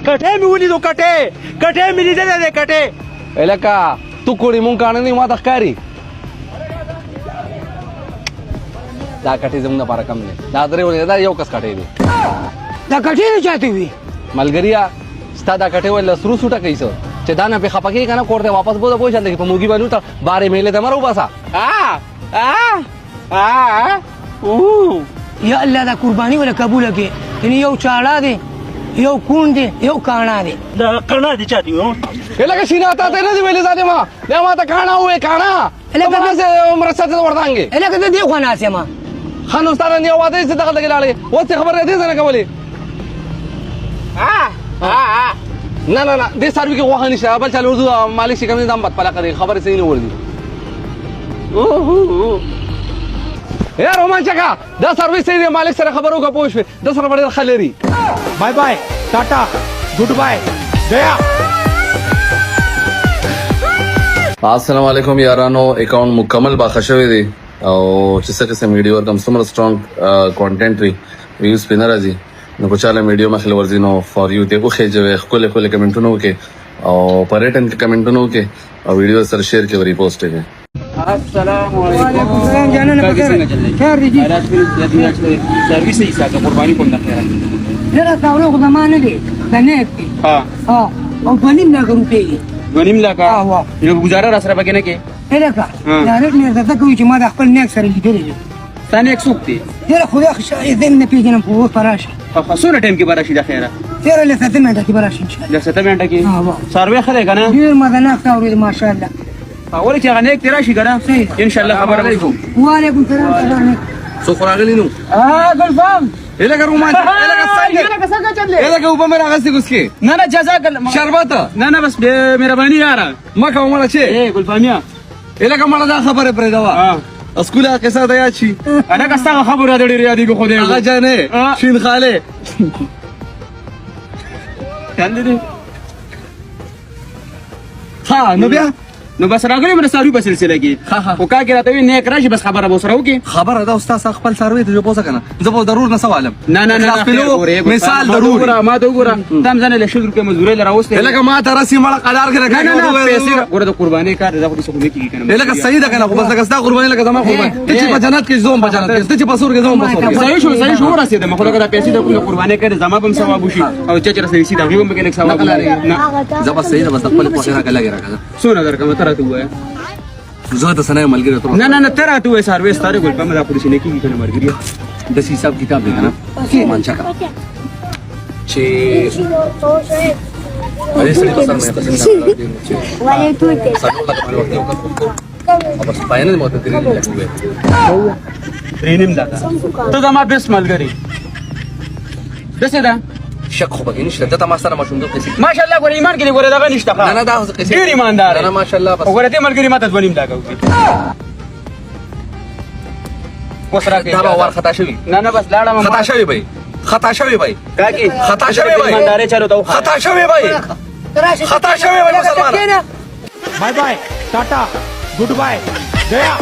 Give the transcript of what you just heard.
کټه مې ولیدو کټه مې لیدلې ده کټه. الکا تو کوړی مونږ کانه نه ما تخکاری دا کټې زموږ لپاره کم نه دا درې ولې دا یو کس کټې دی دا کټې نه چاته وي ملګریا ستا دا کټې ول سرو سوټه کیسه چې دا نه په خپګي کنه کوړته واپس بوده پوه چل په موګي باندې ته بارې میله ته مرو باسا او یا الله دا قرباني ولا قبول کې یعنی یو چاړه دی یو کون دی یو کاڼه دی دا کاڼه دي چاته یو الکا شینا تا ته نه دی ویلې ځاده ما دا ما ته کاڼه وې کاڼه الکا زه عمر سره ورتانګې الکا دې خو نه سما خان استاد نه واده څه دغه لګلاله وڅ خبر دې زنه کولې نه دې سروي کې واه نشه بل چلو زو مالک شي کوم نظام بد پلا کوي خبر صحیح نه وردی یا رومان چکا دا سروي صحیح مالک سره خبرو کا پوښ د سره ډېر خلري بای بای ټاټا ګډ بای گیا. السلام علیکم یارانو اکاؤنٹ مکمل باخښوي دي او چې څه قسم ویډیو ورکم څومره سترونګ کانټینټ ویوز پینر راځي نو په چاله ویډیو مخله ورزینو فار یو ته خو خېجوي خپل کمنټونو کې او پریټن کې کمنټونو کې او ویډیو سره شیر کې ری پوسټ کې. السلام وعلیکم السلام جانانه پکې خیر دي سرویس یې ساته قرباني کوم نه خیره نه تاوله خو زمانه دی کنه ها او غنیم نه روپې غنیم لکه یو گزاره را سره پکې نه کې الکا دا رټ نه زده کوي چې ما د خپل نیک سره لیدلې ثاني 100 دی ډېر خو دا خشای دې نه پیژنم په فراش خاصونه ټیم کې براشي د خیره ډېر له ستې منډه کې براش ان شاء الله د 7 منټه کې سروي خره کنه ډېر مدنه تاوري ماشاءالله اول چې غنیک تیرا شي کنه ان شاء الله خبر علیکم وعلیکم السلام سو خراغلی نو ګلفام الکا رومان الکا څنګه الکا وبا میرا غستی کوسکی نه نه جزاک الله شربت نه بس مهرباني یاره ما کوم مړه چې اے ګلفامیا الکا مړه دا خبره پرې دا اسکوله قصه دا یاد شي انا کستا خبره د ډېر یادې کو خو دې هغه جانې شین خاله کاندې ها نو بیا نو بس راغلی من ساروی په سلسله کې او کا کې راته نیک راشي بس خبره به سره وکي خبره دا استاد خپل سروي ته جو پوسه کنه زه به ضرور نه سوالم نه مثال ضرور ما ته وګوره تم ځنه له شکر کې مزدوري لراوسته الکه ما ته راسي مړه قرار کې راکړه نه پیسې ګوره د قرباني کار دا خو څه کوي کنه الکه صحیح ده کنه خو بس لکه ستا قرباني لکه زما قرباني ته چې په جنت کې زوم په جنت کې ته چې په سور کې زوم په سور کې صحیح شو راسي مخ لکه دا پیسې د قرباني کړي زما به ثواب شي او چې چر صحیح دا غوم کې لیک ثواب نه زما صحیح ده بس خپل په خیره کې راکړه سونه درکمه تر ته وای زه ته سنه ملګری ته نه تر ته وای سروي ستاره ګل په مدا پولیس نه کیږي کنه مرګري د حساب کتاب دی کنه مانچا کا چې اې سړي په سر مې ولی تو ته سره لکه په وخت یو او بس پاینه مو ته درې رینم دا ته دا ما بیس ملګری دسه دا شک خو بګی نشته دته ما سره مشوم دوه قصې ماشاءالله ګور ایمان کې ګور دغه نشته نه دا قصې ډیر ایماندار نه ماشاءالله بس وګوره دې ملګری ماته ځونیم دا کوي وسره کې دا ور خطا شوی نه بس لاړه خطا شوی بھائی خطا شوی بھائی کاکی خطا شوی بھائی ایمانداري چلو ته خطا شوی بھائی خطا شوی بھائی مسلمان بای بای ټاټا ګډ بای گیا.